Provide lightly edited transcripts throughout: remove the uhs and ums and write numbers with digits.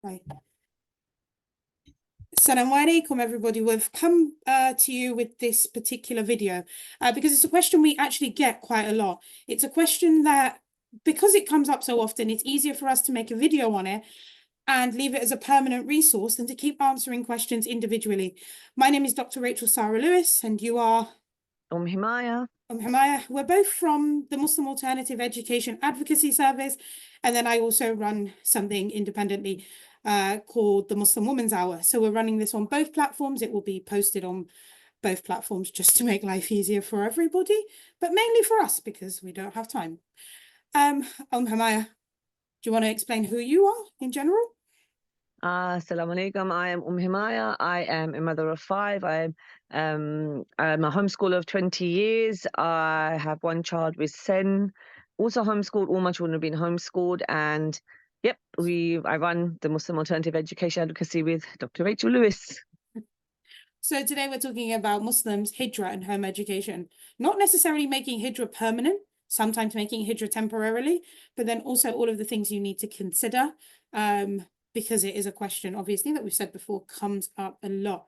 Hi. Asalaamu alaikum, everybody. We've come to you with this particular video because it's a question we actually get quite a lot. It's a question that, because it comes up so often, it's easier for us to make a video on it and leave it as a permanent resource than to keep answering questions individually. My name is Dr. Rachel Sara Lewis, and you are? Himayah. Himayah. We're both from the Muslim Alternative Education Advocacy Service, and then I also run something independently called the Muslim Women's Hour. So we're running this on both platforms. It will be posted on both platforms just to make life easier for everybody, but mainly for us because we don't have time. Himayah, do you want to explain who you are in general? Asalaamu alaikum. I am Himayah. I am a mother of 5. I'm a homeschooler of 20 years. I have one child with Sen, also homeschooled. All my children have been homeschooled, and yep, I run the Muslim Alternative Education Advocacy with Dr. Rachel Lewis. So today we're talking about Muslims, Hijrah and home education. Not necessarily making Hijrah permanent, sometimes making Hijrah temporarily, but then also all of the things you need to consider, because it is a question, obviously, that we've said before, comes up a lot.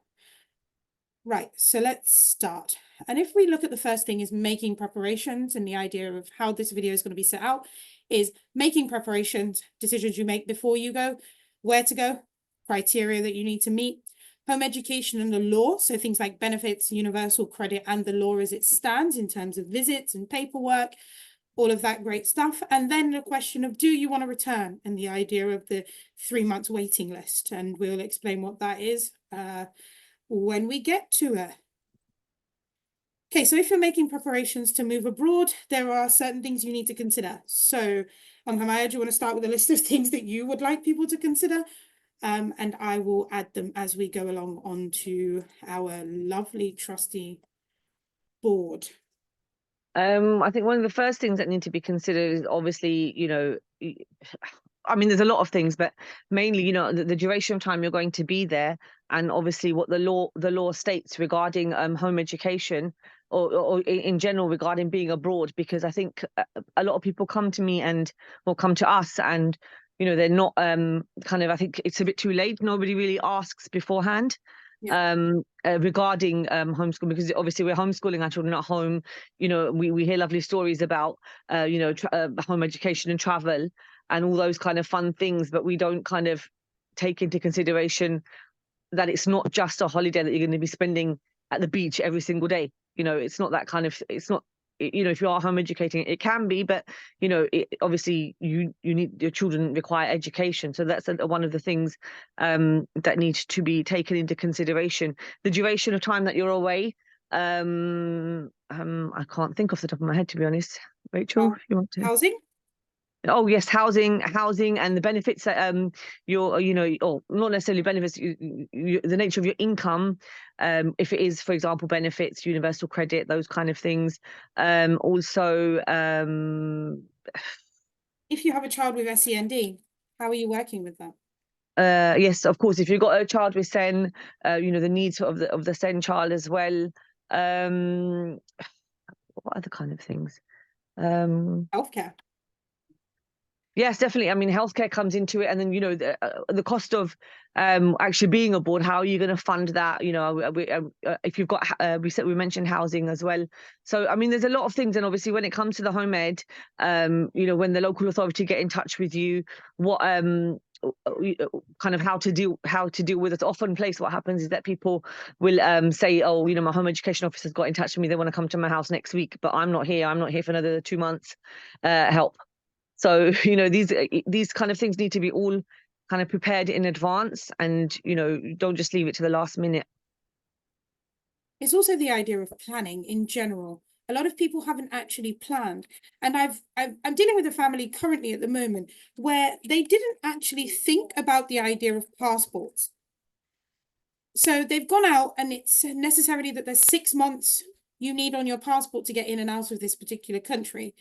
Right, so let's start. And if we look at the first thing is making preparations, and the idea of how this video is going to be set out is making preparations, decisions you make before you go, where to go, criteria that you need to meet, home education and the law, so things like benefits, universal credit, and the law as it stands in terms of visits and paperwork, all of that great stuff. And then the question of, do you want to return? And the idea of the 3 months waiting list. And we'll explain what that is when we get to it. Okay, so if you're making preparations to move abroad, there are certain things you need to consider. So, Himayah, do you want to start with a list of things that you would like people to consider? And I will add them as we go along onto our lovely trusty board. I think one of the first things that need to be considered is obviously, I mean, there's a lot of things, but mainly, the duration of time you're going to be there, and obviously what the law states regarding home education or in general regarding being abroad. Because I think a lot of people come to me or come to us, and they're not I think it's a bit too late. Nobody really asks beforehand. Yeah. Regarding homeschooling, because obviously we're homeschooling our children at home. We hear lovely stories about home education and travel and all those kind of fun things, but we don't kind of take into consideration that it's not just a holiday that you're going to be spending at the beach every single day. It's not that kind of, it's not, if you are home educating, it can be, but obviously you need, your children require education, so that's one of the things that needs to be taken into consideration. The duration of time that you're away, I can't think off the top of my head, to be honest. Rachel, if you want to. Housing? Oh yes, housing and the benefits that or not necessarily benefits, the nature of your income, if it is, for example, benefits, universal credit, those kind of things. Also, if you have a child with SEND, how are you working with that? Yes, of course, if you've got a child with SEN, the needs of the SEN child as well. What other kind of things? Healthcare. Yes, definitely. I mean, healthcare comes into it, and then the cost of actually being aboard. How are you going to fund that? If you've got we mentioned housing as well. So I mean, there's a lot of things, and obviously when it comes to the home ed, when the local authority get in touch with you, what kind of how to deal with it. Often place what happens is that people will say, oh, my home education officer's got in touch with me, they want to come to my house next week, but I'm not here for another 2 months. Help. So, these kind of things need to be all kind of prepared in advance, and, don't just leave it to the last minute. It's also the idea of planning in general. A lot of people haven't actually planned. And I'm dealing with a family currently at the moment where they didn't actually think about the idea of passports. So they've gone out, and it's necessarily that there's 6 months you need on your passport to get in and out of this particular country.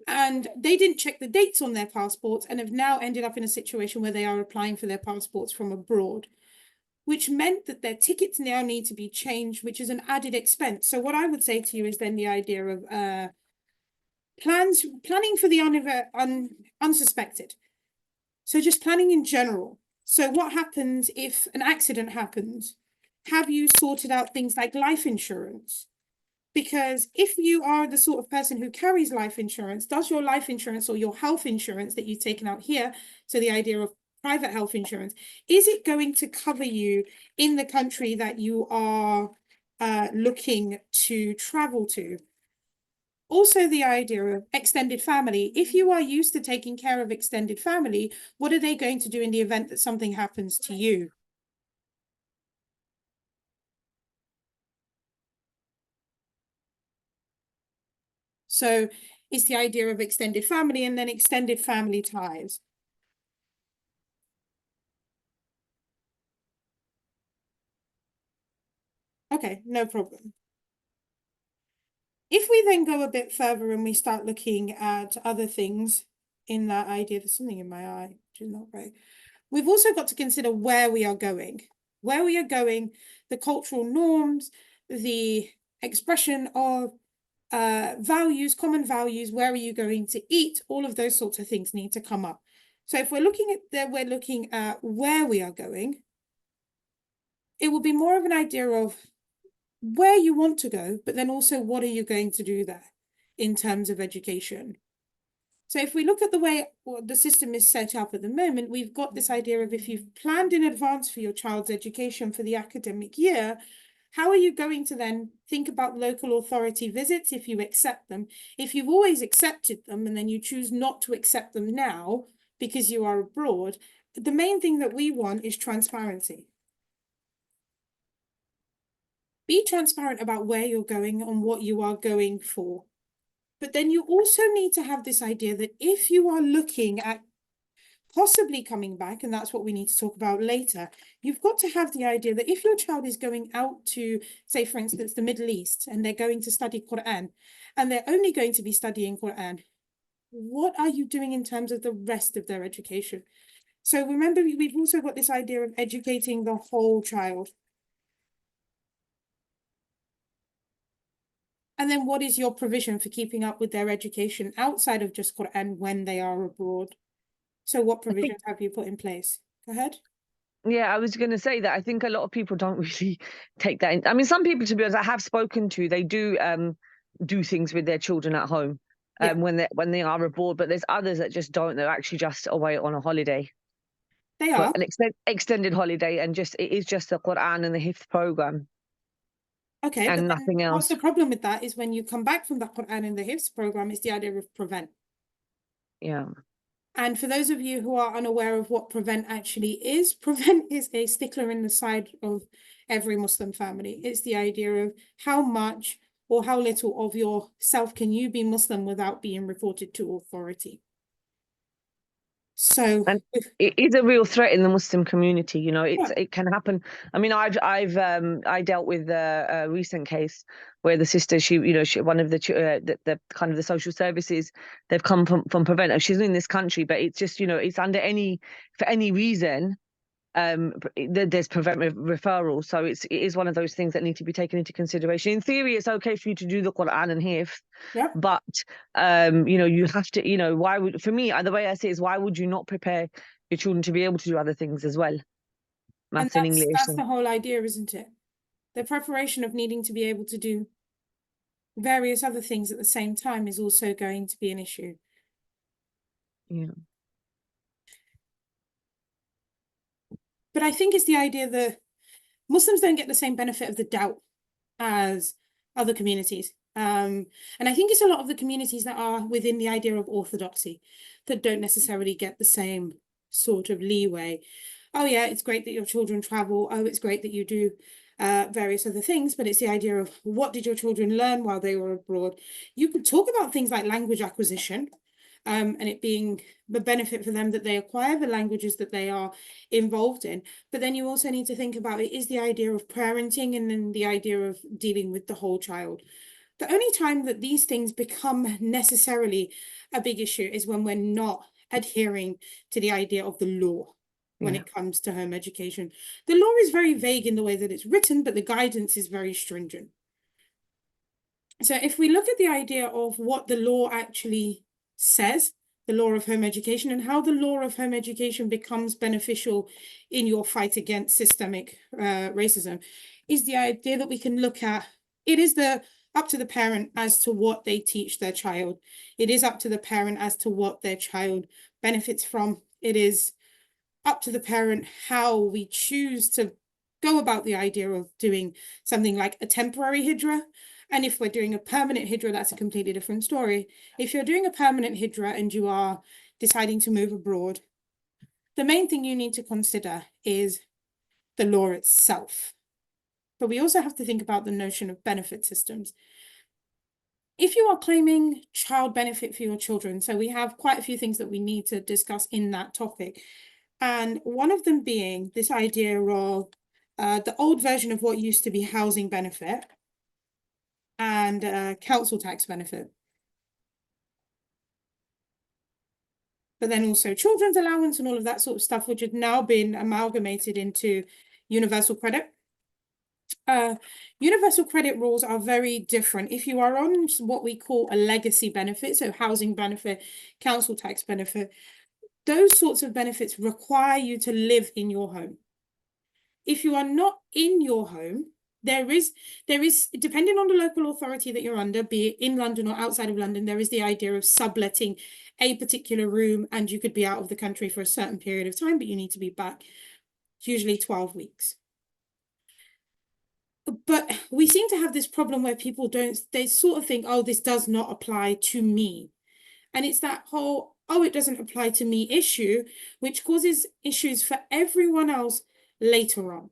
And they didn't check the dates on their passports and have now ended up in a situation where they are applying for their passports from abroad, which meant that their tickets now need to be changed, which is an added expense. So what I would say to you is then the idea of planning for the unsuspected. So just planning in general. So what happens if an accident happens? Have you sorted out things like life insurance? Because if you are the sort of person who carries life insurance, does your life insurance or your health insurance that you've taken out here, so the idea of private health insurance, is it going to cover you in the country that you are looking to travel to? Also, the idea of extended family. If you are used to taking care of extended family, what are they going to do in the event that something happens to you? So it's the idea of extended family and then extended family ties. Okay, no problem. If we then go a bit further and we start looking at other things in that idea, there's something in my eye, which is not right. We've also got to consider where we are going. Where we are going, the cultural norms, the expression of values, common values, where are you going to eat? All of those sorts of things need to come up. So if we're looking at we're looking at where we are going, it will be more of an idea of where you want to go, but then also what are you going to do there in terms of education. So if we look at the way the system is set up at the moment, we've got this idea of if you've planned in advance for your child's education for the academic year, how are you going to then think about local authority visits if you accept them? If you've always accepted them and then you choose not to accept them now because you are abroad, the main thing that we want is transparency. Be transparent about where you're going and what you are going for. But then you also need to have this idea that if you are looking at possibly coming back, and that's what we need to talk about later, you've got to have the idea that if your child is going out to, say, for instance, the Middle East, and they're going to study Quran, and they're only going to be studying Quran, what are you doing in terms of the rest of their education? So remember, we've also got this idea of educating the whole child. And then what is your provision for keeping up with their education outside of just Quran when they are abroad? So what I think, provisions have you put in place? Go ahead. yeah, I was going to say that I think a lot of people don't really take that in. I mean, some people, to be honest, I have spoken to, they do things with their children at home Yeah, when they are abroad, but there's others that just don't. They're actually just away on a holiday, they but are. an extended holiday, and just it is just the Quran and the Hifz program Okay, but and then nothing what's else. the problem with that is when you come back from the Quran and the Hifz program, is the idea of prevent. Yeah. And for those of you who are unaware of what prevent actually is, prevent is a stickler in the side of every Muslim family. It's the idea of how much or how little of yourself can you be Muslim without being reported to authority. So, And it is a real threat in the Muslim community. yeah, It can happen. I mean, I dealt with a recent case where the sister, she one of the kind of the social services, they've come from Prevent. She's in this country, but it's just, it's under for any reason, there's Prevent referral. So it is one of those things that need to be taken into consideration. In theory, it's okay for you to do the Quran and Hifz, yeah. but you have to, why would, for me, the way I see it is, why would you not prepare your children to be able to do other things as well, And maths and English? that's the whole idea, isn't it? The preparation of needing to be able to do various other things at the same time is also going to be an issue. Yeah. But I think it's the idea that Muslims don't get the same benefit of the doubt as other communities. And I think it's a lot of the communities that are within the idea of orthodoxy that don't necessarily get the same sort of leeway. Oh, yeah, it's great that your children travel. Oh, it's great that you do various other things, but it's the idea of what did your children learn while they were abroad? You could talk about things like language acquisition, and it being the benefit for them that they acquire the languages that they are involved in. But then you also need to think about it is the idea of parenting and then the idea of dealing with the whole child. The only time that these things become necessarily a big issue is when we're not adhering to the idea of the law when Yeah. it comes to home education. The law is very vague in the way that it's written, but the guidance is very stringent. So if we look at the idea of what the law actually says the law of home education and how the law of home education becomes beneficial in your fight against systemic racism is the idea that we can look at, it is up to the parent as to what they teach their child. It is up to the parent as to what their child benefits from. It is up to the parent how we choose to go about the idea of doing something like a temporary hijrah. And if we're doing a permanent hijrah, that's a completely different story. If you're doing a permanent hijrah and you are deciding to move abroad, the main thing you need to consider is the law itself. But we also have to think about the notion of benefit systems. If you are claiming child benefit for your children, so we have quite a few things that we need to discuss in that topic. And one of them being this idea of the old version of what used to be housing benefit and council tax benefit. But then also children's allowance and all of that sort of stuff, which had now been amalgamated into universal credit. Universal credit rules are very different. If you are on what we call a legacy benefit, so housing benefit, council tax benefit, those sorts of benefits require you to live in your home. If you are not in your home, there is, depending on the local authority that you're under, be it in London or outside of London, there is the idea of subletting a particular room, and you could be out of the country for a certain period of time, but you need to be back, usually 12 weeks. But we seem to have this problem where people they sort of think, oh, this does not apply to me. And it's that whole, oh, it doesn't apply to me issue, which causes issues for everyone else later on.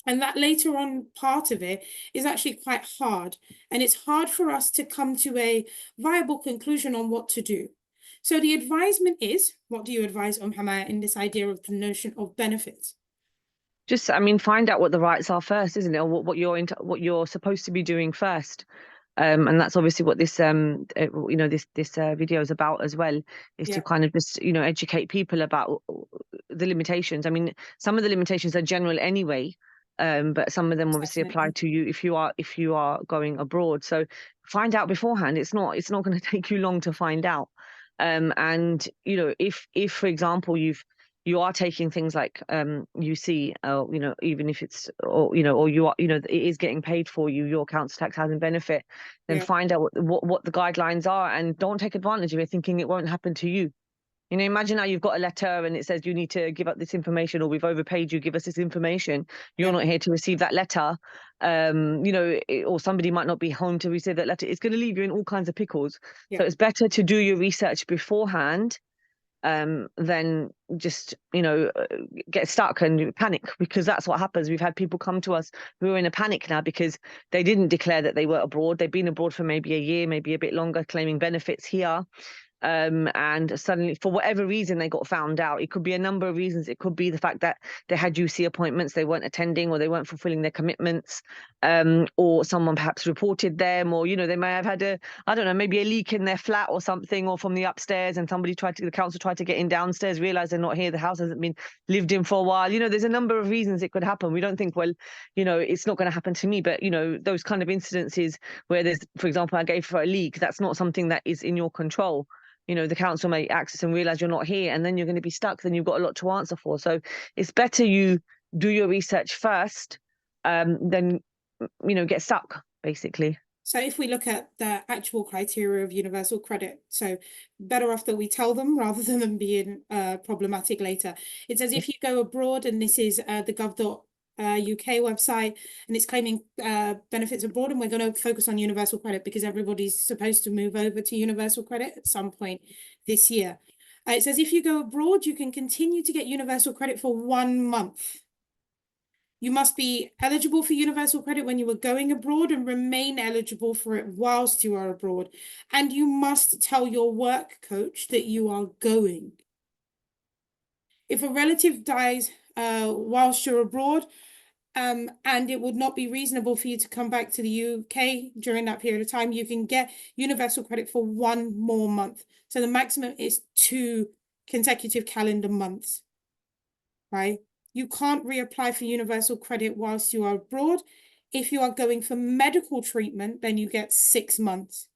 And that later on part of it is actually quite hard. And it's hard for us to come to a viable conclusion on what to do. So the advisement is, what do you advise on, Himayah, in this idea of the notion of benefits? Just, I mean, find out what the rights are first, isn't it? Or what you're supposed to be doing first. And that's obviously what this this video is about as well, is to kind of just educate people about the limitations. I mean, some of the limitations are general anyway, but some of them obviously apply to you if you are going abroad. So find out beforehand. It's not going to take you long to find out. And if for example you are taking things like UC, even if it's, or you are, it is getting paid for you, your council tax housing benefit, then find out what the guidelines are, and don't take advantage of it thinking it won't happen to you. Imagine now you've got a letter and it says you need to give up this information, or we've overpaid you, give us this information. You're not here to receive that letter, or somebody might not be home to receive that letter. It's going to leave you in all kinds of pickles. So it's better to do your research beforehand then just get stuck and panic, because that's what happens. We've had people come to us who are in a panic now because they didn't declare that they were abroad. They've been abroad for maybe a year, maybe a bit longer, claiming benefits here. And suddenly, for whatever reason, they got found out. It could be a number of reasons. It could be the fact that they had UC appointments, they weren't attending, or they weren't fulfilling their commitments, or someone perhaps reported them, or they may have had maybe a leak in their flat or something, or from the upstairs, and the council tried to get in downstairs, realized they're not here, the house hasn't been lived in for a while. There's a number of reasons it could happen. We don't think, well, it's not going to happen to me, but those kind of incidences where there's, for example, I gave for a leak, that's not something that is in your control. The council may access and realize you're not here, and then you're going to be stuck. Then you've got a lot to answer for. So it's better you do your research first, than get stuck, basically. So if we look at the actual criteria of universal credit, so better off that we tell them rather than them being problematic later. It says if you go abroad, and this is the gov.uk website, and it's claiming benefits abroad, and we're going to focus on universal credit because everybody's supposed to move over to universal credit at some point this year. It says if you go abroad, you can continue to get universal credit for 1 month. You must be eligible for universal credit when you are going abroad and remain eligible for it whilst you are abroad. And you must tell your work coach that you are going. If a relative dies whilst you're abroad, and it would not be reasonable for you to come back to the UK during that period of time, you can get universal credit for 1 more month. So the maximum is 2 consecutive calendar months, right? You can't reapply for universal credit whilst you are abroad. If you are going for medical treatment, then you get 6 months.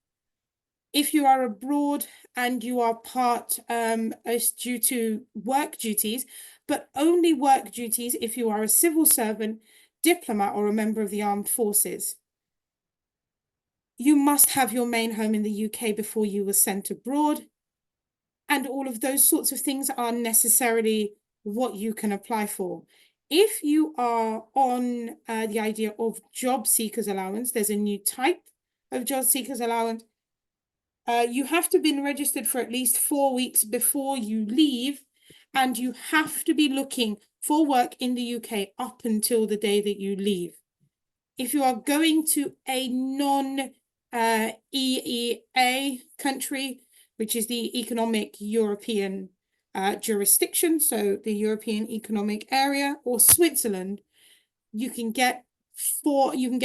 If you are abroad and you are part as due to work duties, but only work duties if you are a civil servant, diplomat, or a member of the armed forces. You must have your main home in the UK before you were sent abroad. And all of those sorts of things are necessarily what you can apply for. If you are on the idea of job seekers allowance, there's a new type of job seekers allowance. You have to be registered for at least 4 weeks before you leave, and you have to be looking for work in the UK up until the day that you leave. If you are going to a non-EEA country, which is the Economic European jurisdiction, so the European Economic Area, or Switzerland, you can get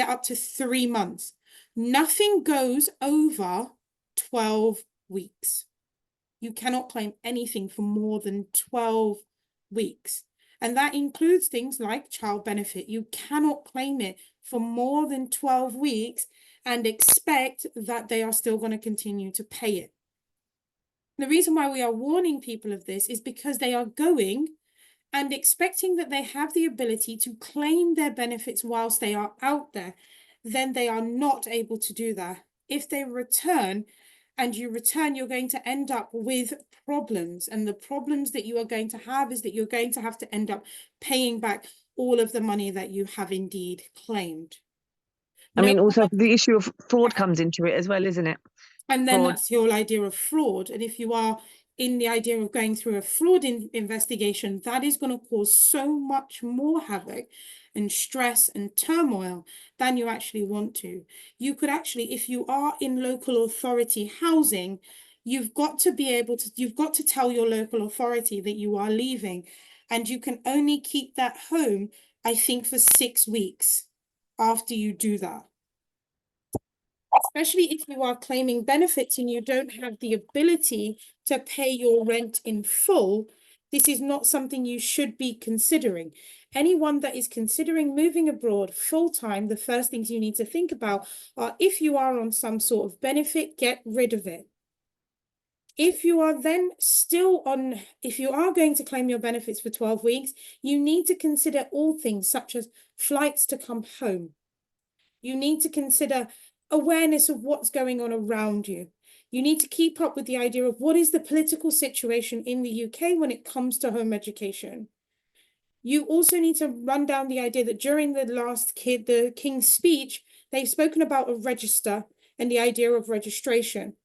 up to 3 months. Nothing goes over 12 weeks. You cannot claim anything for more than 12 weeks. And that includes things like child benefit. You cannot claim it for more than 12 weeks and expect that they are still going to continue to pay it. The reason why we are warning people of this is because they are going and expecting that they have the ability to claim their benefits whilst they are out there. Then they are not able to do that. If they return, you're going to end up with problems. And the problems that you are going to have is that you're going to have to end up paying back all of the money that you have indeed claimed. I mean, also the issue of fraud comes into it as well, isn't it? And then that's the whole idea of fraud. And if you are in the idea of going through a fraud investigation, that is going to cause so much more havoc and stress and turmoil than you actually want to. You could actually, if you are in local authority housing, you've got to tell your local authority that you are leaving, and you can only keep that home, I think, for 6 weeks after you do that. Especially if you are claiming benefits and you don't have the ability to pay your rent in full, this is not something you should be considering. Anyone that is considering moving abroad full-time, the first things you need to think about are, if you are on some sort of benefit, get rid of it. If you are then still on, if you are going to claim your benefits for 12 weeks, you need to consider all things such as flights to come home. You need to consider awareness of what's going on around you. You need to keep up with the idea of what is the political situation in the UK when it comes to home education. You also need to run down the idea that during the King's speech, they've spoken about a register and the idea of registration.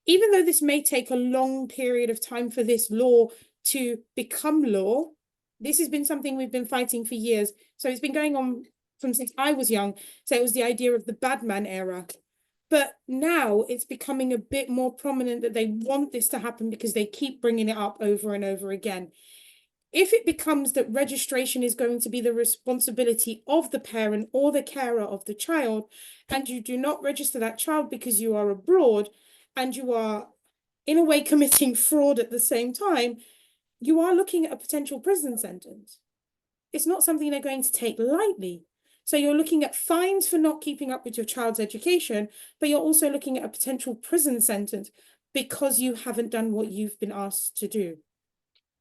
Even though this may take a long period of time for this law to become law, this has been something we've been fighting for years. So it's been going on from since I was young. So it was the idea of the bad man era. But now it's becoming a bit more prominent that they want this to happen because they keep bringing it up over and over again. If it becomes that registration is going to be the responsibility of the parent or the carer of the child, and you do not register that child because you are abroad and you are in a way committing fraud at the same time, you are looking at a potential prison sentence. It's not something they're going to take lightly. So you're looking at fines for not keeping up with your child's education, but you're also looking at a potential prison sentence because you haven't done what you've been asked to do.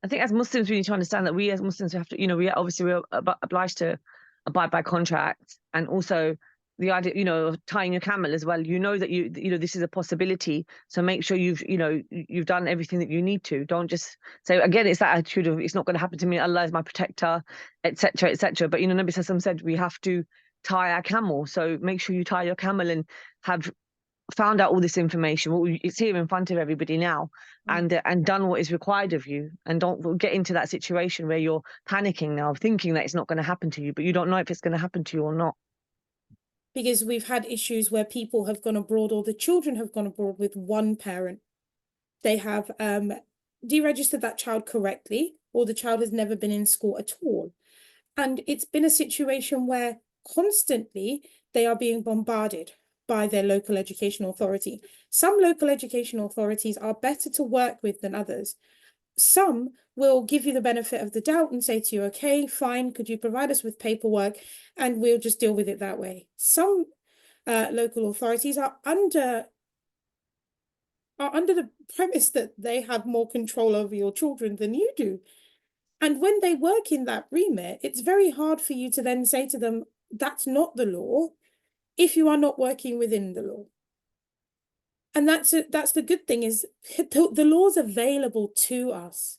I think as Muslims, we need to understand that we as Muslims have to, we're obliged to abide by contracts, and also the idea, of tying your camel as well. That this is a possibility. So make sure you've done everything that you need to. Don't just say, again, it's that attitude of, it's not going to happen to me. Allah is my protector, etc., etc. But Nabi Sallallahu said we have to tie our camel. So make sure you tie your camel and have found out all this information. Well, it's here in front of everybody now, and done what is required of you. And don't get into that situation where you're panicking now, thinking that it's not going to happen to you, but you don't know if it's going to happen to you or not. Because we've had issues where people have gone abroad, or the children have gone abroad with one parent. They have deregistered that child correctly, or the child has never been in school at all. And it's been a situation where constantly they are being bombarded by their local education authority. Some local education authorities are better to work with than others. Some will give you the benefit of the doubt and say to you, okay, fine, could you provide us with paperwork and we'll just deal with it that way. Some local authorities are are under the premise that they have more control over your children than you do. And when they work in that remit, it's very hard for you to then say to them, that's not the law, if you are not working within the law. And that's the good thing, is the law's available to us.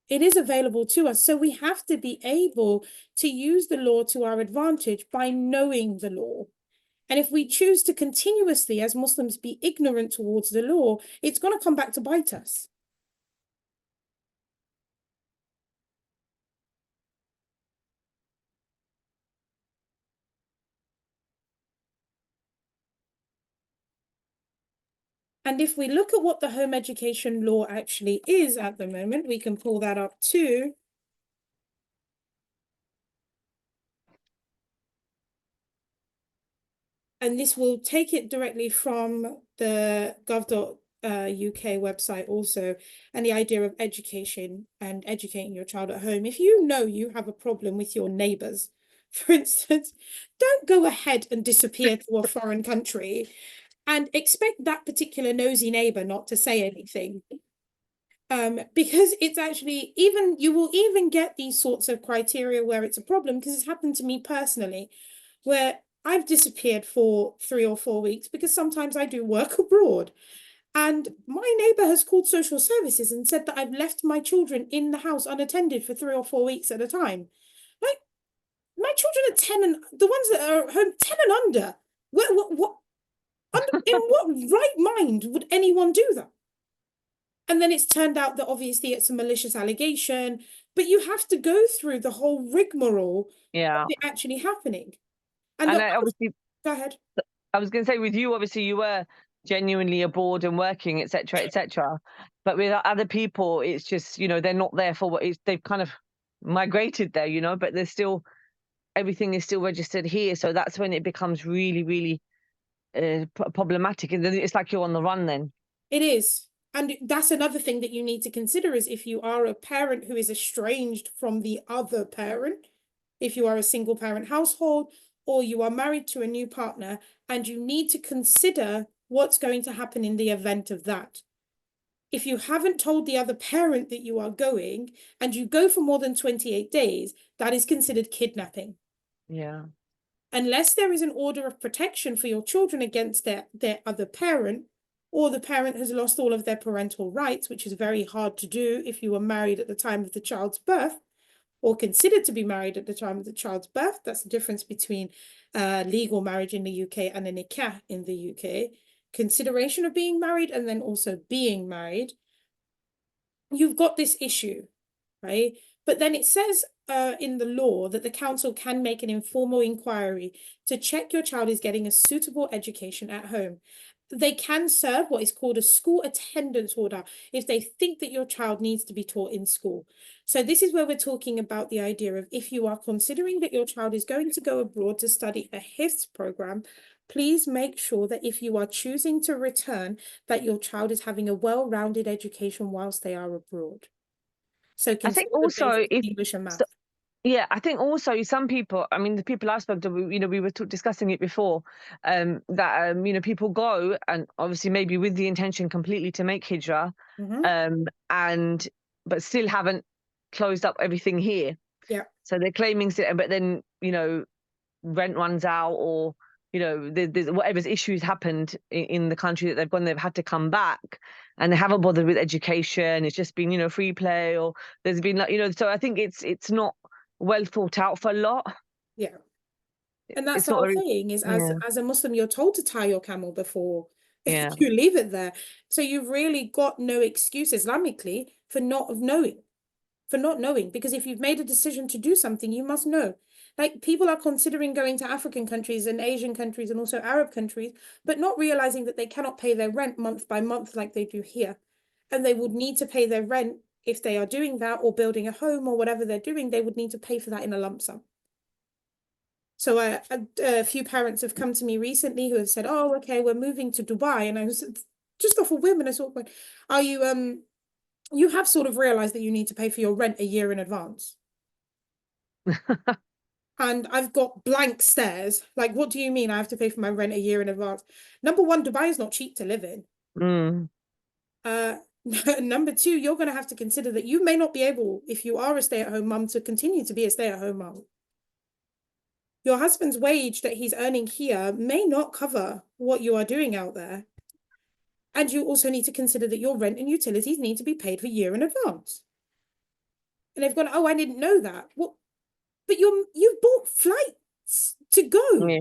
It is available to us. So we have to be able to use the law to our advantage by knowing the law. And if we choose to continuously, as Muslims, be ignorant towards the law, it's going to come back to bite us. And if we look at what the home education law actually is at the moment, we can pull that up too. And this will take it directly from the gov.uk website also, and the idea of education and educating your child at home. If you know you have a problem with your neighbors, for instance, don't go ahead and disappear to a foreign country and expect that particular nosy neighbor not to say anything. Because it's actually, even you will even get these sorts of criteria where it's a problem, because it's happened to me personally, where I've disappeared for 3 or 4 weeks because sometimes I do work abroad. And my neighbor has called social services and said that I've left my children in the house unattended for 3 or 4 weeks at a time. Like, my children are 10, and the ones that are home 10 and under. What in what right mind would anyone do that? And then it's turned out that obviously it's a malicious allegation, but you have to go through the whole rigmarole Yeah. of it actually happening. And And I obviously, go ahead. I was going to say, with you, obviously, you were genuinely abroad and working, etc., etc. But with other people, it's just, they're not there for what is, they've kind of migrated there, but there's still, everything is still registered here. So that's when it becomes really, really problematic. And then it's like you're on the run then. It is. And that's another thing that you need to consider, is if you are a parent who is estranged from the other parent, if you are a single parent household, or you are married to a new partner, and you need to consider what's going to happen in the event of that. If you haven't told the other parent that you are going, and you go for more than 28 days, that is considered kidnapping. Yeah. Unless there is an order of protection for your children against their other parent, or the parent has lost all of their parental rights, which is very hard to do if you were married at the time of the child's birth, or considered to be married at the time of the child's birth. That's the difference between legal marriage in the UK and a nikah in the UK. Consideration of being married and then also being married. You've got this issue, right? But then it says in the law that the council can make an informal inquiry to check your child is getting a suitable education at home. They can serve what is called a school attendance order if they think that your child needs to be taught in school. So this is where we're talking about the idea of, if you are considering that your child is going to go abroad to study a HIFS program, please make sure that if you are choosing to return, that your child is having a well-rounded education whilst they are abroad. So I think consider the also, basics of English and so, math. yeah, I think also some people, I mean, the people I spoke to, we were discussing it before, that, people go and obviously maybe with the intention completely to make Hijrah, and, but still haven't closed up everything here. Yeah. So they're claiming, but then, rent runs out, or, there's whatever's issues happened in the country that they've gone, they've had to come back, and they haven't bothered with education. It's just been, free play, or there's been like, so I think it's not well thought out for a lot. Yeah. And that's It's the not whole very, thing, is yeah, as a Muslim, you're told to tie your camel before yeah. you leave it there. So you've really got no excuse Islamically for not knowing, because if you've made a decision to do something, you must know. Like, people are considering going to African countries and Asian countries and also Arab countries, but not realizing that they cannot pay their rent month by month like they do here. And they would need to pay their rent, if they are doing that or building a home or whatever they're doing, they would need to pay for that in a lump sum. So a few parents have come to me recently who have said, "Oh, okay, we're moving to Dubai," and I was just off a whim, and I sort of went, "Are you you have sort of realized that you need to pay for your rent a year in advance?" And I've got blank stares. Like, what do you mean I have to pay for my rent a year in advance? Number one, Dubai is not cheap to live in. Mm. Number two, you're going to have to consider that you may not be able, if you are a stay-at-home mum, to continue to be a stay-at-home mum. Your husband's wage that he's earning here may not cover what you are doing out there. And you also need to consider that your rent and utilities need to be paid for a year in advance. And they've gone, oh, I didn't know that. Well, but you've bought flights to go. Yeah,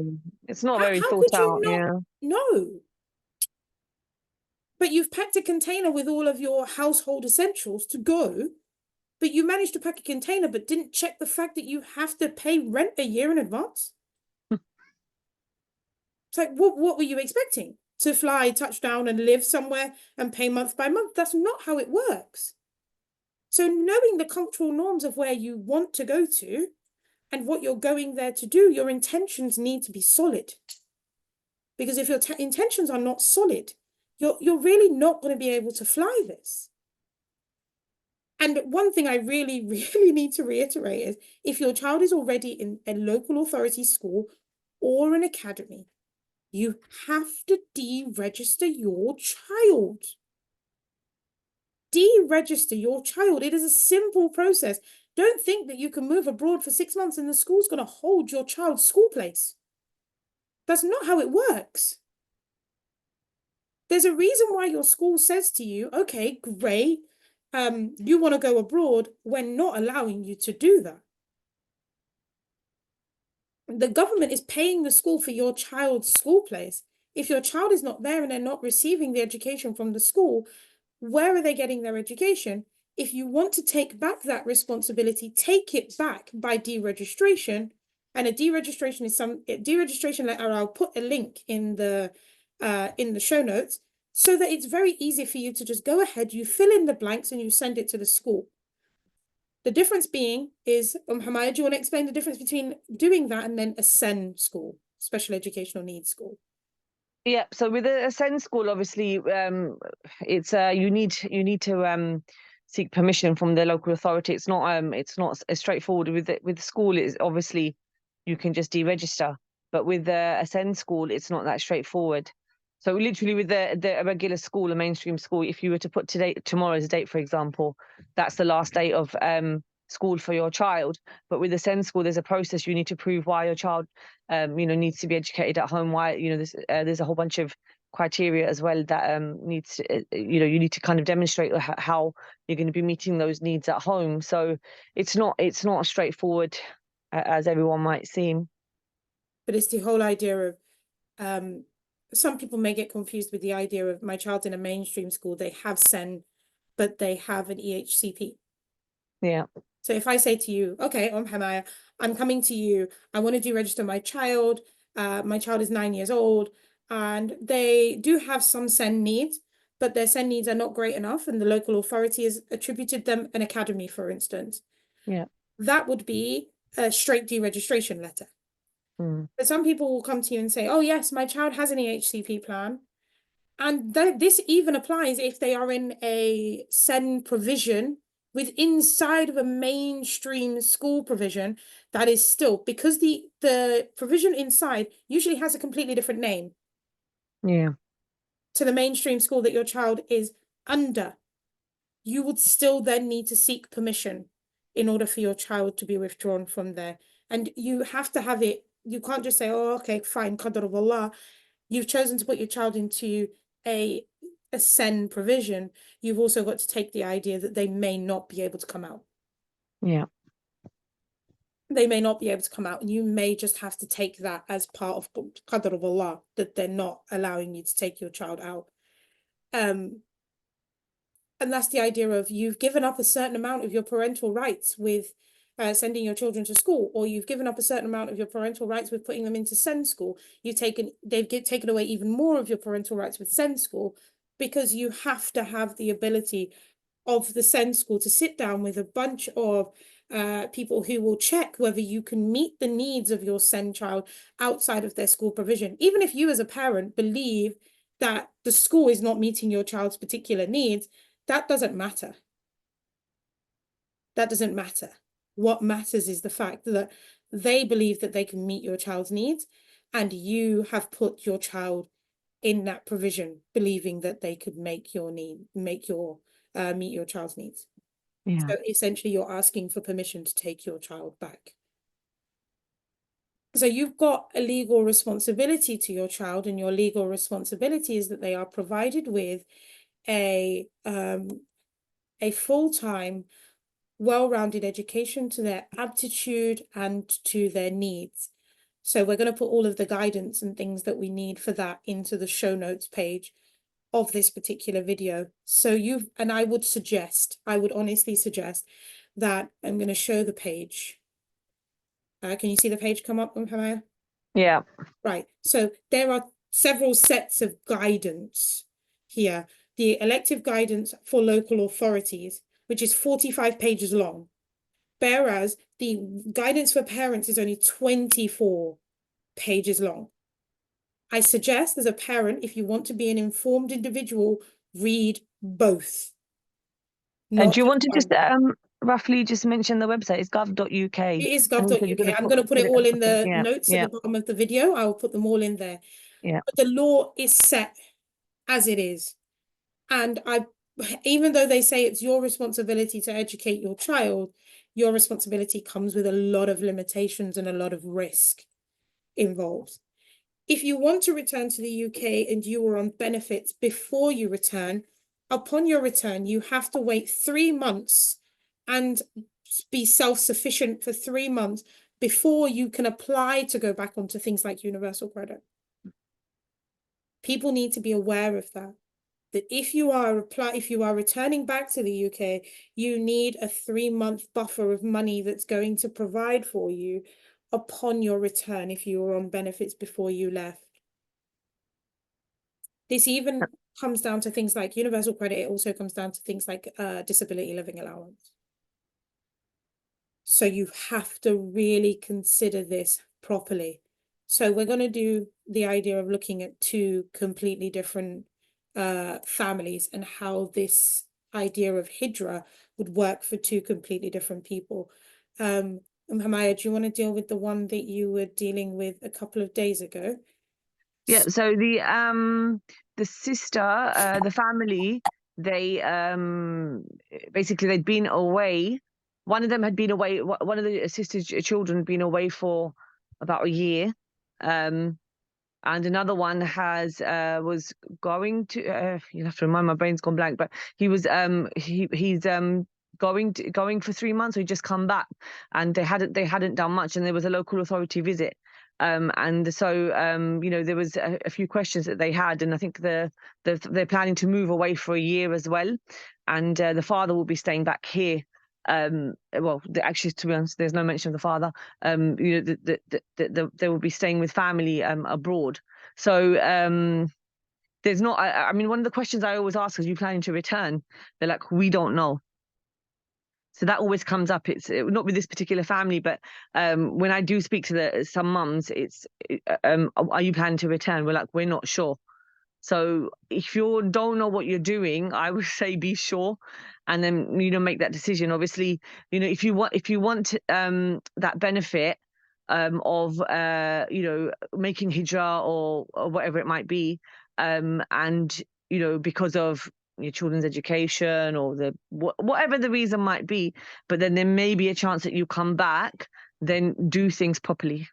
it's not very How thought could you out. not Yeah. know? But you've packed a container with all of your household essentials to go, but you managed to pack a container but didn't check the fact that you have to pay rent a year in advance. It's like, what were you expecting? To fly, touch down, and live somewhere and pay month by month? That's not how it works. So knowing the cultural norms of where you want to go to and what you're going there to do, your intentions need to be solid. Because if your intentions are not solid, you're really not going to be able to fly this. And one thing I really, really need to reiterate is if your child is already in a local authority school or an academy, you have to deregister your child. Deregister your child. It is a simple process. Don't think that you can move abroad for 6 months and the school's going to hold your child's school place. That's not how it works. There's a reason why your school says to you, okay, great, you want to go abroad. We're not allowing you to do that. The government is paying the school for your child's school place. If your child is not there and they're not receiving the education from the school, where are they getting their education? If you want to take back that responsibility, take it back by deregistration. And a deregistration is deregistration letter. I'll put a link in the show notes so that it's very easy for you to just go ahead, you fill in the blanks and you send it to the school. The difference being is, Himayah, do you want to explain the difference between doing that and then a SEN school, special educational needs school? Yeah, so with a SEND school, obviously, it's you need to seek permission from the local authority. It's not as straightforward with the school. It's obviously you can just deregister, but with a SEND school, it's not that straightforward. So literally, with the regular school, a mainstream school, if you were to put tomorrow's date, for example, that's the last day of school for your child. But with the SEND school, there's a process. You need to prove why your child needs to be educated at home. Why, there's a whole bunch of criteria as well that needs to, you need to kind of demonstrate how you're going to be meeting those needs at home. So it's not straightforward as everyone might seem. But it's the whole idea of some people may get confused with the idea of my child's in a mainstream school, they have SEN, but they have an EHCP. Yeah. So if I say to you, okay, Himayah, I'm coming to you, I want to deregister my child is 9 years old, and they do have some SEN needs, but their SEN needs are not great enough, and the local authority has attributed them an academy, for instance. Yeah. That would be a straight deregistration letter. Mm. But some people will come to you and say, oh, yes, my child has an EHCP plan. And this even applies if they are in a SEN provision with inside of a mainstream school provision. That is still, because the provision inside usually has a completely different name. Yeah. To the mainstream school that your child is under. You would still then need to seek permission in order for your child to be withdrawn from there. And you have to have it. You can't just say, oh, okay, fine, qadr of Allah. You've chosen to put your child into a SEN provision. You've also got to take the idea that they may not be able to come out. Yeah. They may not be able to come out, and you may just have to take that as part of qadr of Allah, that they're not allowing you to take your child out. And that's the idea of you've given up a certain amount of your parental rights with sending your children to school, or you've given up a certain amount of your parental rights with putting them into SEND school. They've taken away even more of your parental rights with SEND school, because you have to have the ability of the SEND school to sit down with a bunch of people who will check whether you can meet the needs of your SEND child outside of their school provision. Even if you as a parent believe that the school is not meeting your child's particular needs, that doesn't matter. That doesn't matter. What matters is the fact that they believe that they can meet your child's needs, and you have put your child in that provision, believing that they could meet your child's needs. Yeah. So essentially, you're asking for permission to take your child back. So you've got a legal responsibility to your child, and your legal responsibility is that they are provided with a full-time, well-rounded education to their aptitude and to their needs. So we're going to put all of the guidance and things that we need for that into the show notes page of this particular video. So I would honestly suggest that I'm going to show the page. Can you see the page come up, Himayah? Yeah. Right. So there are several sets of guidance here. The elective guidance for local authorities, which is 45 pages long, whereas the guidance for parents is only 24 pages long. I suggest as a parent, if you want to be an informed individual, read both. And do Not you just want to just one. roughly just mention the website? It's gov.uk. It is And you said you're gov.uk. going to I'm going to put put it it all in across the yeah, notes at yeah, the bottom of the video. I'll put them all in there. yeah. But the law is set as it is. And even though they say it's your responsibility to educate your child, your responsibility comes with a lot of limitations and a lot of risk involved. If you want to return to the UK and you are on benefits before you return, upon your return, you have to wait 3 months and be self-sufficient for 3 months before you can apply to go back onto things like universal credit. People need to be aware of that. That if you are returning back to the UK, you need a 3-month buffer of money that's going to provide for you upon your return if you were on benefits before you left. This even comes down to things like universal credit. It also comes down to things like disability living allowance. So you have to really consider this properly. So we're going to do the idea of looking at 2 completely different families and how this idea of Hijrah would work for 2 completely different people. Himayah, do you want to deal with the one that you were dealing with a couple of days ago? Yeah, so the sister, the family, they basically they'd been away. One of them had been away. One of the sister's children had been away for about a year, and another one was going to. You'll have to remind my brain's gone blank, but he was he's going for 3 months. So he just come back, and they hadn't done much, and there was a local authority visit. And so there was a few questions that they had, and I think they're planning to move away for a year as well, and the father will be staying back here. Actually, to be honest, there's no mention of the father. They will be staying with family abroad. So there's not. I mean, one of the questions I always ask is, "Are you planning to return?" They're like, "We don't know." So that always comes up. It's not with this particular family, but when I do speak to some mums, are you planning to return? We're like, we're not sure. So if you don't know what you're doing, I would say be sure, and then make that decision. Obviously, if you want that benefit of making hijrah or whatever it might be, and because of your children's education or whatever the reason might be, but then there may be a chance that you come back, then do things properly.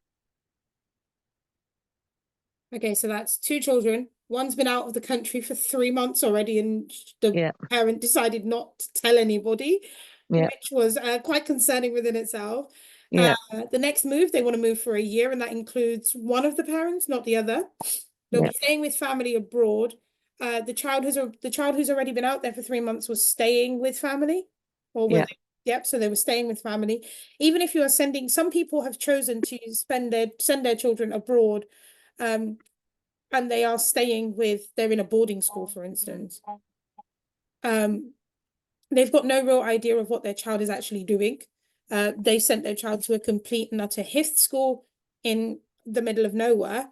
Okay, so that's 2 children. One's been out of the country for 3 months already, and the Yeah, parent decided not to tell anybody, yeah, which was quite concerning within itself. yeah, The next move, they want to move for a year, and that includes one of the parents, not the other. They'll yeah, be staying with family abroad. The child who's already been out there for 3 months was staying with family, or yeah, yep. So they were staying with family. Even if you are some people have chosen to send their children abroad, and they are they're in a boarding school, for instance. They've got no real idea of what their child is actually doing. They sent their child to a complete and utter HIFT school in the middle of nowhere.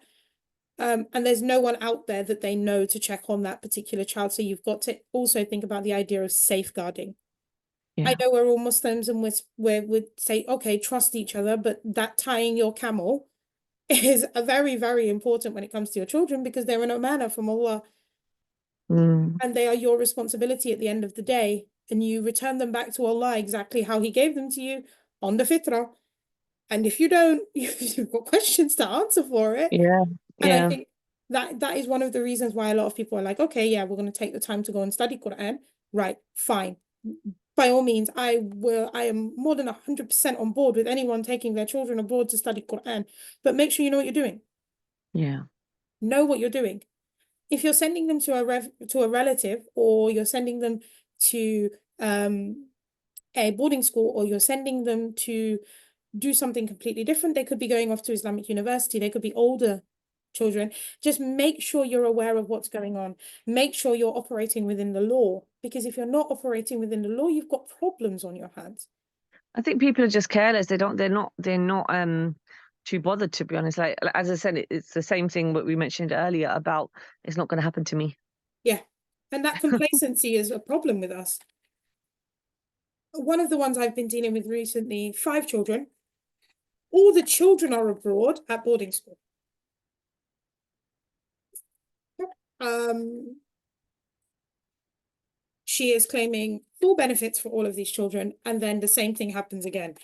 And there's no one out there that they know to check on that particular child. So you've got to also think about the idea of safeguarding. I yeah, know we're all Muslims and we would say, okay, trust each other, but that tying your camel is a very, very important when it comes to your children, because they're an amanah from Allah Mm. and they are your responsibility at the end of the day. And you return them back to Allah exactly how He gave them to you, on the fitrah. And if you don't, you've got questions to answer for it. Yeah. And I Yeah. think that is one of the reasons why a lot of people are like, okay, yeah, we're going to take the time to go and study Quran. Right, fine. By all means, I am more than 100% on board with anyone taking their children abroad to study Quran, but make sure you know what you're doing. Yeah. Know what you're doing. If you're sending them to a relative, or you're sending them to a boarding school, or you're sending them to do something completely different, they could be going off to Islamic university, they could be older children. Just make sure you're aware of what's going on. Make sure you're operating within the law, because if you're not operating within the law, you've got problems on your hands. I think people are just careless. They're not too bothered, to be honest. Like as I said, it's the same thing what we mentioned earlier about it's not going to happen to me. Yeah. And that complacency is a problem with us. One of the ones I've been dealing with recently, 5 children, all the children are abroad at boarding school. She is claiming full benefits for all of these children, and then the same thing happens again.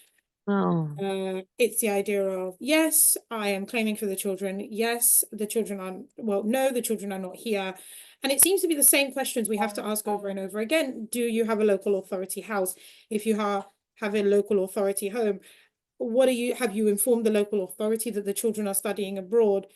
Oh. It's the idea of, yes, I am claiming for the children. Yes, the children are, well, no, the children are not here. And it seems to be the same questions we have to ask over and over again. Do you have a local authority house? If you have a local authority home, have you informed the local authority that the children are studying abroad?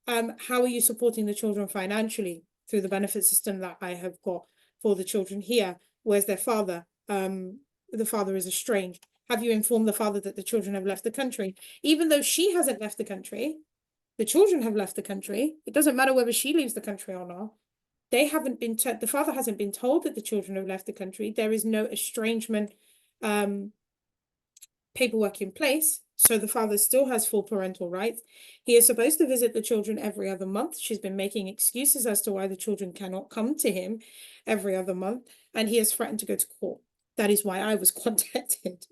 How are you supporting the children financially through the benefit system that I have got for the children here? Where's their father? The father is estranged. Have you informed the father that the children have left the country? Even though she hasn't left the country, the children have left the country. It doesn't matter whether she leaves the country or not. They haven't been the father hasn't been told that the children have left the country. There is no estrangement paperwork in place, so the father still has full parental rights. He is supposed to visit the children every other month. She's been making excuses as to why the children cannot come to him every other month, and he has threatened to go to court. That is why I was contacted.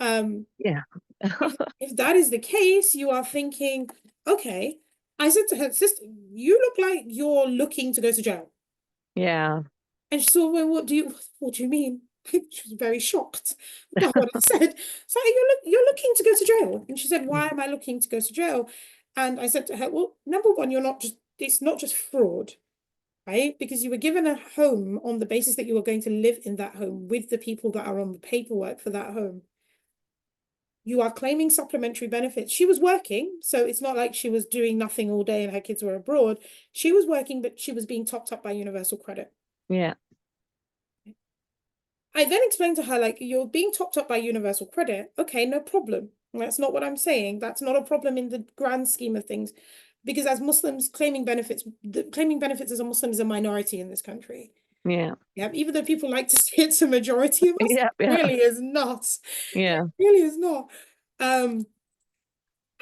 Yeah. If that is the case, you are thinking, okay, I said to her, sister, you look like you're looking to go to jail. Yeah. And she said, well, what do you mean? She was very shocked by what I said. So you're looking to go to jail. And she said, why am I looking to go to jail? And I said to her, well, number one, it's not just fraud, right? Because you were given a home on the basis that you were going to live in that home with the people that are on the paperwork for that home. You are claiming supplementary benefits. She was working, so it's not like she was doing nothing all day and her kids were abroad. She was working, but she was being topped up by universal credit. Yeah. I then explained to her, like, you're being topped up by universal credit. Okay, no problem. That's not what I'm saying. That's not a problem in the grand scheme of things. Because as Muslims, claiming benefits as a Muslim is a minority in this country. Yeah. Yeah, even though people like to say it's a majority of us, Yeah. it Yeah. really is not. Yeah. It really is not.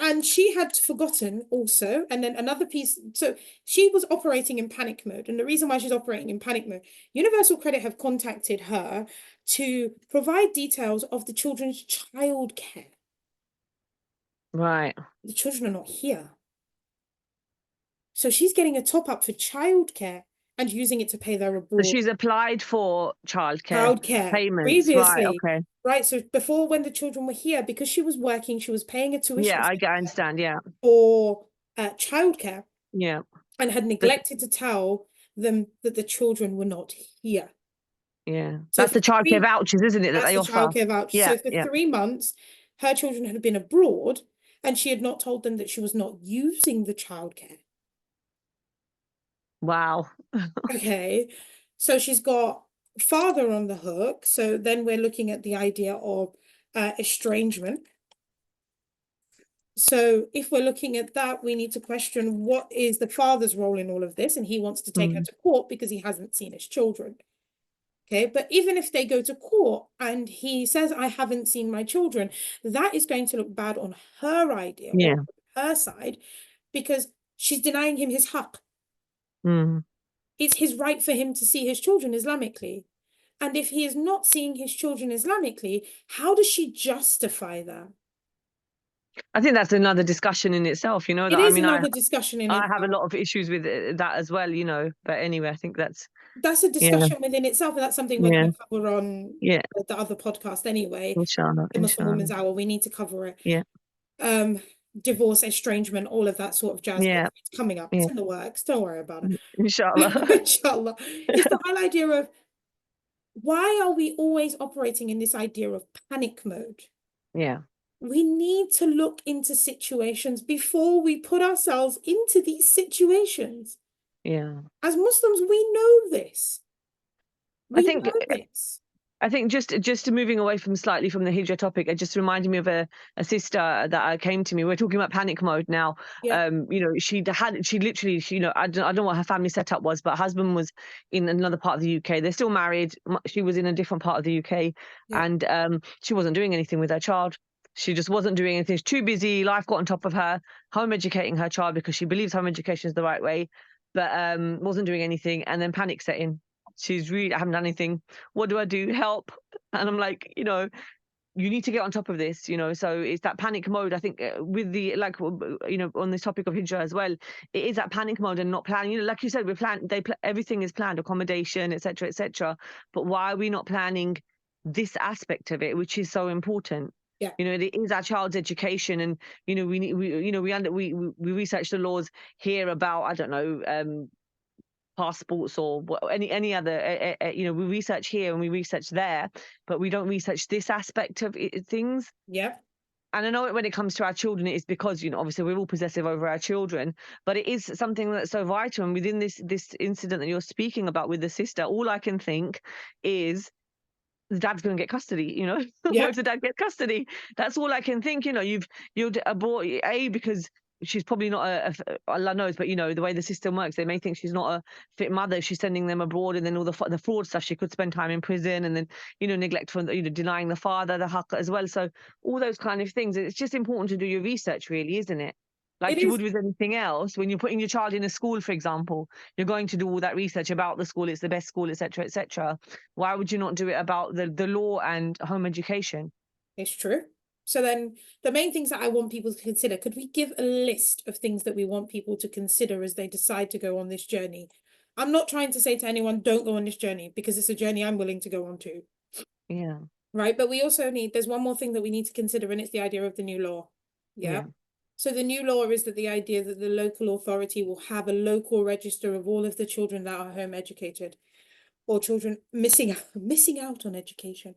And she had forgotten also, and then another piece. So she was operating in panic mode. And the reason why she's operating in panic mode, Universal Credit have contacted her to provide details of the children's childcare. Right. The children are not here. So she's getting a top up for childcare and using it to pay their So abroad she's applied for childcare childcare payments. Right. previously. Okay. Right. So before, when the children were here, because she was working, she was paying a tuition Yeah. I understand. Yeah. for childcare. Yeah. And had neglected to tell them that the children were not here. Yeah. So That's for the childcare vouchers, isn't it, that that's they the offer? childcare voucher. Yeah. So for Yeah. 3 months, her children had been abroad, and she had not told them that she was not using the childcare. Wow. Okay, so she's got father on the hook. So then we're looking at the idea of estrangement. So if we're looking at that, we need to question what is the father's role in all of this, and he wants to take her to court because he hasn't seen his children. Okay, but even if they go to court and he says, I haven't seen my children, that is going to look bad on her idea or Yeah. her side, because she's denying him his haqq. Mm. It's his right for him to see his children Islamically. And if he is not seeing his children Islamically, how does she justify that? I think that's another discussion in itself, you know, It that I is mean, another discussion in I have a itself. lot of issues with that as well, you know, but anyway, I think That's a yeah, discussion within itself, and that's something we're yeah, going to cover on yeah, the other podcast anyway. inshallah, The Muslim inshallah. Women's Hour. We need to cover it. Yeah, Um, Divorce, estrangement, all of that sort of jazz. yeah, It's coming up. It's yeah, in the works. Don't worry about it. inshallah. Inshallah. It's the whole idea of why are we always operating in this idea of panic mode? Yeah, We need to look into situations before we put ourselves into these situations. yeah. As Muslims, we know this. I We think know this. I think just moving away from slightly from the hijrah topic, it just reminded me of a sister that came to me. We're talking about panic mode now. Yeah, You know, she literally, you know, I don't know what her family setup was, but her husband was in another part of the UK. They're still married. She was in a different part of the UK, yeah. and she wasn't doing anything with her child. She just wasn't doing anything. She's too busy. Life got on top of her. Home educating her child because she believes home education is the right way, but wasn't doing anything. And then panic set in. She's really, I haven't done anything. What do I do? Help. And I'm like, you know, you need to get on top of this, you know. So it's that panic mode. I think with the, like, you know, on this topic of hijrah as well, it is that panic mode and not planning. You know, like you said, we plan, everything is planned, accommodation, etc., etc. But why are we not planning this aspect of it, which is so important? Yeah. You know, it is our child's education, and you know, we research the laws here about, I don't know, passports or any other you know, we research here and we research there, but we don't research this aspect of things. Yeah. And I know when it comes to our children, it is because, you know, obviously we're all possessive over our children, but it is something that's so vital. And within this incident that you're speaking about with the sister, all I can think is the dad's going to get custody, you know. What Yeah. if the dad gets custody? That's all I can think, you know. You're abort, because she's probably not Allah knows, but you know, the way the system works, they may think she's not a fit mother. She's sending them abroad, and then all the fraud stuff, she could spend time in prison, and then, you know, neglect from, you know, denying the father the haqq as well. So all those kind of things, it's just important to do your research, really, isn't it? It Like you is. would with anything else. When you're putting your child in a school, for example, you're going to do all that research about the school, it's the best school, etc., etc. Why would you not do it about the law and home education? It's true. So then the main things that I want people to consider, could we give a list of things that we want people to consider as they decide to go on this journey? I'm not trying to say to anyone, don't go on this journey, because it's a journey I'm willing to go on to. Yeah, Right. But we also need, there's one more thing that we need to consider, and it's the idea of the new law. Yeah. yeah, So the new law is that the idea that the local authority will have a local register of all of the children that are home educated, or children missing out on education.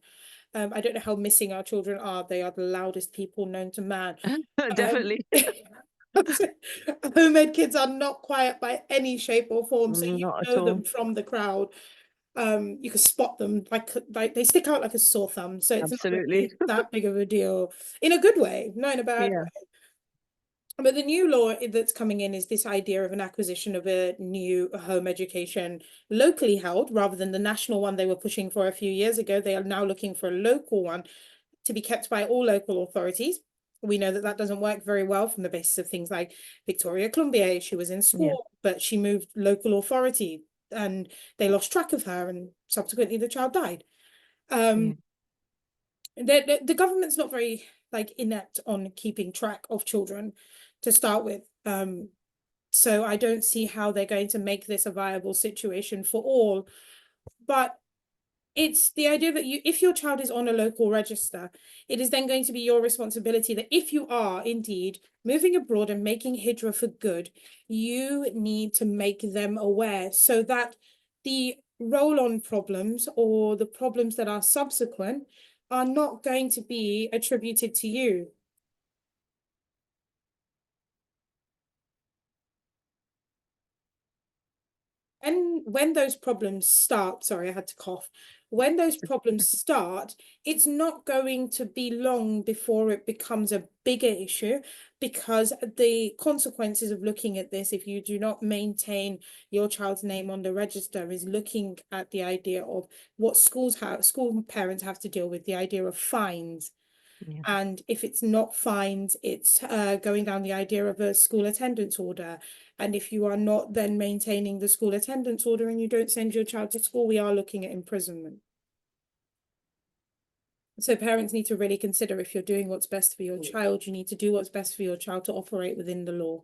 I don't know how missing our children are. They are the loudest people known to man. definitely. Home ed kids are not quiet by any shape or form, so you Not at know all. them from the crowd. You can spot them like they stick out like a sore thumb. So it's not Absolutely. really that big of a deal in a good way, not in a bad Yeah, way. But the new law that's coming in is this idea of an acquisition of a new home education locally held rather than the national one they were pushing for a few years ago. They are now looking for a local one to be kept by all local authorities. We know that that doesn't work very well from the basis of things like Victoria Columbier. She was in yeah, school, but she moved local authority and they lost track of her, and subsequently the child died. yeah. The government's not very like inept on keeping track of children to start with. So I don't see how they're going to make this a viable situation for all. But it's the idea that if your child is on a local register, it is then going to be your responsibility that if you are indeed moving abroad and making hijrah for good, you need to make them aware so that the roll-on problems or the problems that are subsequent are not going to be attributed to you. And when those problems start, sorry, I had to cough. When those problems start, it's not going to be long before it becomes a bigger issue, because the consequences of looking at this, if you do not maintain your child's name on the register, is looking at the idea of what school parents have to deal with, the idea of fines. Yeah. And if it's not fines, it's going down the idea of a school attendance order. And if you are not then maintaining the school attendance order and you don't send your child to school, we are looking at imprisonment. So parents need to really consider, if you're doing what's best for your child, you need to do what's best for your child to operate within the law.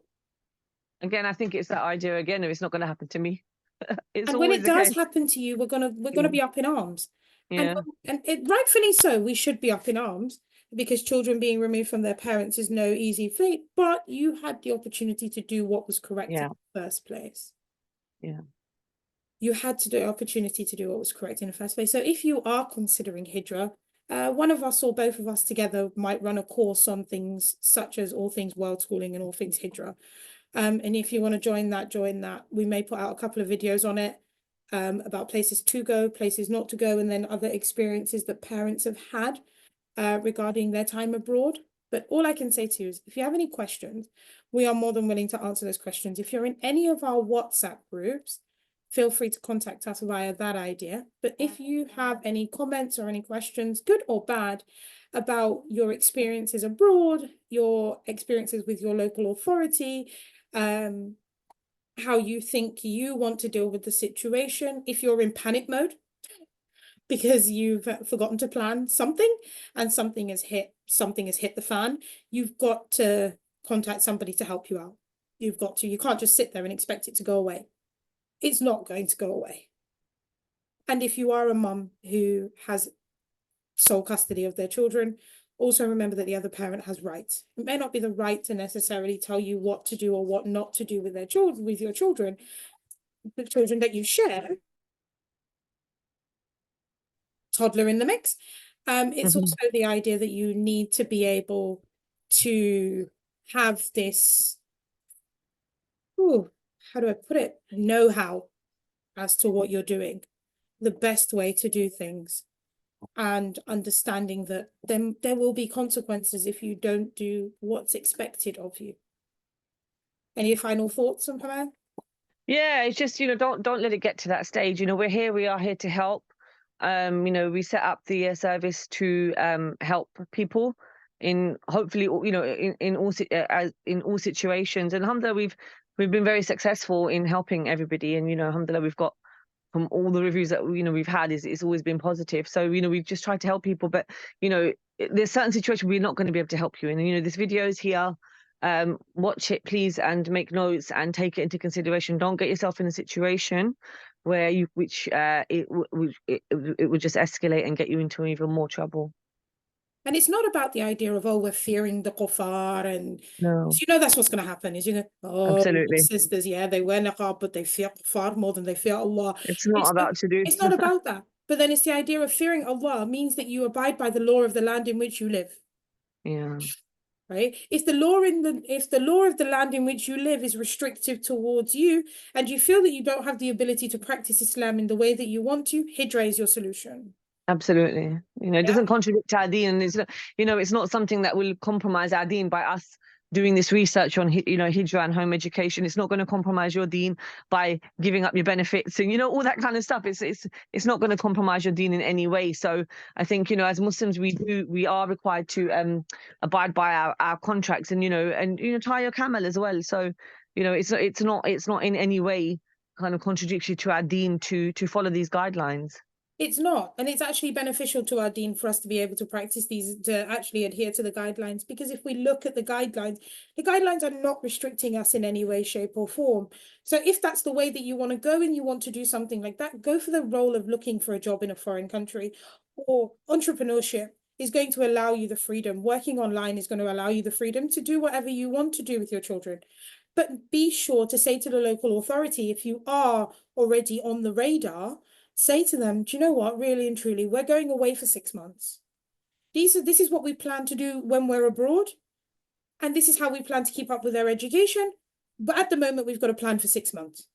Again, I think it's that idea again of it's not going to happen to me. It's And when always it the does case. happen to you, we're gonna be up in arms. And Yeah. rightfully so, we should be up in arms, because children being removed from their parents is no easy fate, but you had the opportunity to do what was correct in Yeah. the first place. Yeah. You had the opportunity to do what was correct in the first place. So if you are considering Hijrah, one of us or both of us together might run a course on things such as all things world schooling and all things Hijrah. And if you want to join that, join that. We may put out a couple of videos on it, about places to go, places not to go, and then other experiences that parents have had regarding their time abroad. But all I can say to you is, if you have any questions, we are more than willing to answer those questions. If you're in any of our WhatsApp groups, feel free to contact us via that idea. But if you have any comments or any questions, good or bad, about your experiences abroad, your experiences with your local authority, how you think you want to deal with the situation, if you're in panic mode because you've forgotten to plan something and something has hit the fan, you've got to contact somebody to help you out. You can't just sit there and expect it to go away. It's not going to go away. And if you are a mum who has sole custody of their children, also remember that the other parent has rights. It may not be the right to necessarily tell you what to do or what not to do with their children, with your children, the children that you share. Toddler in the mix. It's Mhm. also the idea that you need to be able to have this, how do I put it, know-how as to what you're doing, the best way to do things, and understanding that then there will be consequences if you don't do what's expected of you. Any final thoughts on Himayah? Yeah, it's just, don't let it get to that stage. We are here to help. We set up the service to help people in, hopefully, in all situations. And alhamdulillah, we've been very successful in helping everybody. And alhamdulillah, we've got, from all the reviews that we've had, it's always been positive. So we've just tried to help people, but there's certain situations we're not going to be able to help you. And this video is here. Watch it, please, and make notes and take it into consideration. Don't get yourself in a situation where it would just escalate and get you into even more trouble. And it's not about the idea of, we're fearing the kuffar, and No, that's what's going to happen is, my absolutely. sisters, yeah, they wear niqab, but they fear kuffar more than they fear Allah. It's not It's not, about to do. it's not about that. But then it's the idea of fearing Allah means that you abide by the law of the land in which you live. Yeah, Right? If the law of the land in which you live is restrictive towards you, and you feel that you don't have the ability to practice Islam in the way that you want to, Hijrah is your solution. absolutely. It Yeah. doesn't contradict our deen, and it's not something that will compromise our deen by us doing this research on Hijrah and home education. It's not going to compromise your deen by giving up your benefits and all that kind of stuff. It's not going to compromise your deen in any way. So I think as Muslims, we are required to abide by our contracts, and tie your camel as well. So it's not in any way kind of contradictory to our deen to follow these guidelines. It's not. And it's actually beneficial to our deen for us to be able to practice these, to actually adhere to the guidelines. Because if we look at the guidelines are not restricting us in any way, shape, or form. So if that's the way that you want to go and you want to do something like that, go for the role of looking for a job in a foreign country. Or entrepreneurship is going to allow you the freedom. Working online is going to allow you the freedom to do whatever you want to do with your children. But be sure to say to the local authority, if you are already on the radar, say to them, do you know what, really and truly, we're going away for 6 months. This is what we plan to do when we're abroad, and this is how we plan to keep up with their education. But at the moment, we've got a plan for 6 months.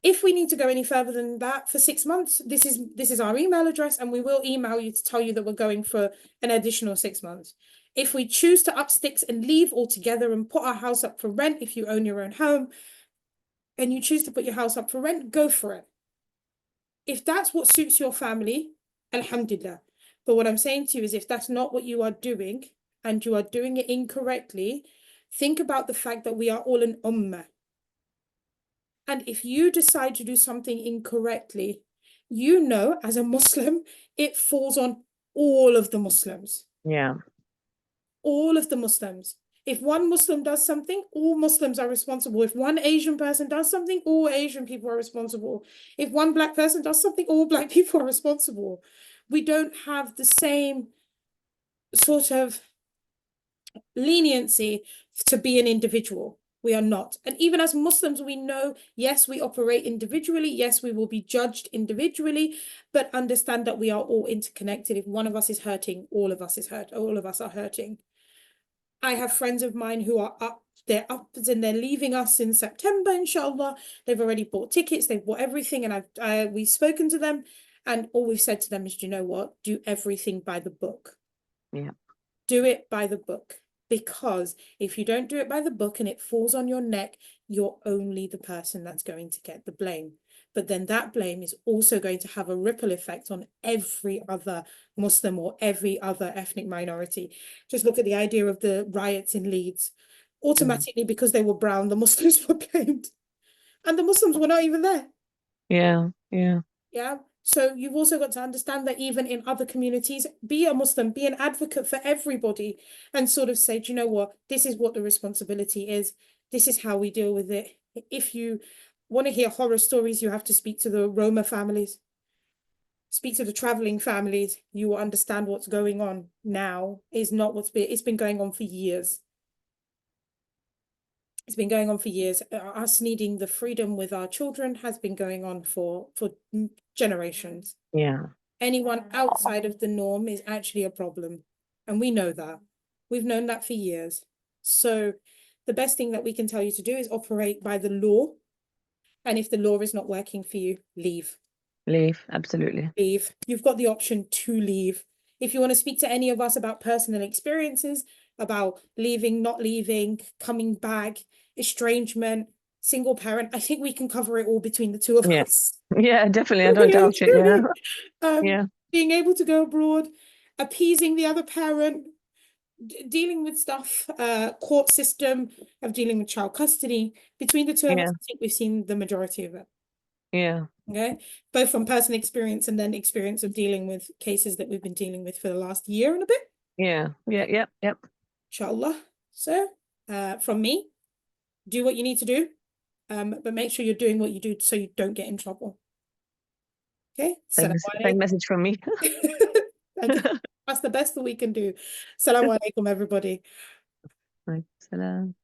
If we need to go any further than that for 6 months, this is our email address, and we will email you to tell you that we're going for an additional 6 months. If we choose to up sticks and leave altogether and put our house up for rent, if you own your own home and you choose to put your house up for rent, go for it. If that's what suits your family, alhamdulillah. But what I'm saying to you is, if that's not what you are doing and you are doing it incorrectly, think about the fact that we are all an ummah. And if you decide to do something incorrectly, as a Muslim, it falls on all of the Muslims. Yeah. All of the Muslims. If one Muslim does something, all Muslims are responsible. If one Asian person does something, all Asian people are responsible. If one Black person does something, all Black people are responsible. We don't have the same sort of leniency to be an individual. We are not. And even as Muslims, we know, yes, we operate individually. Yes, we will be judged individually, but understand that we are all interconnected. If one of us is hurting, all of us is hurt. All of us are hurting. I have friends of mine who are up, they're up and they're leaving us in September, inshallah. They've already bought tickets, they've bought everything, and we've spoken to them, and all we've said to them is, do you know what? Do everything by the book. Yeah. Do it by the book. Because if you don't do it by the book and it falls on your neck, you're only the person that's going to get the blame. But then that blame is also going to have a ripple effect on every other Muslim or every other ethnic minority. Just look at the idea of the riots in Leeds. Automatically, because they were brown, the Muslims were blamed. And the Muslims were not even there. Yeah. Yeah. Yeah. So you've also got to understand that even in other communities, be a Muslim, be an advocate for everybody, and sort of say, do you know what? This is what the responsibility is. This is how we deal with it. If you want to hear horror stories, you have to speak to the Roma families, speak to the traveling families. You will understand what's going on now is not it's been going on for years. It's been going on for years. Us needing the freedom with our children has been going on for generations. Yeah. Anyone outside of the norm is actually a problem. And we know that. We've known that for years. So the best thing that we can tell you to do is operate by the law. And if the law is not working for you, leave. Leave. Absolutely. Leave. You've got the option to leave. If you want to speak to any of us about personal experiences, about leaving, not leaving, coming back, estrangement, single parent, I think we can cover it all between the two of Yeah. us. Yeah, definitely. I don't doubt it. Yeah. Yeah. Being able to go abroad, appeasing the other parent, dealing with stuff, court system of dealing with child custody. Between the two of us, Yeah. I think we've seen the majority of it. Yeah. Okay, both from personal experience and then experience of dealing with cases that we've been dealing with for the last year and a bit. Yeah. Yeah. Yep. Yep. Inshallah. So, from me, do what you need to do, but make sure you're doing what you do so you don't get in trouble. Okay. Same message from me. That's the best that we can do. Assalamu alaikum, everybody. Salam.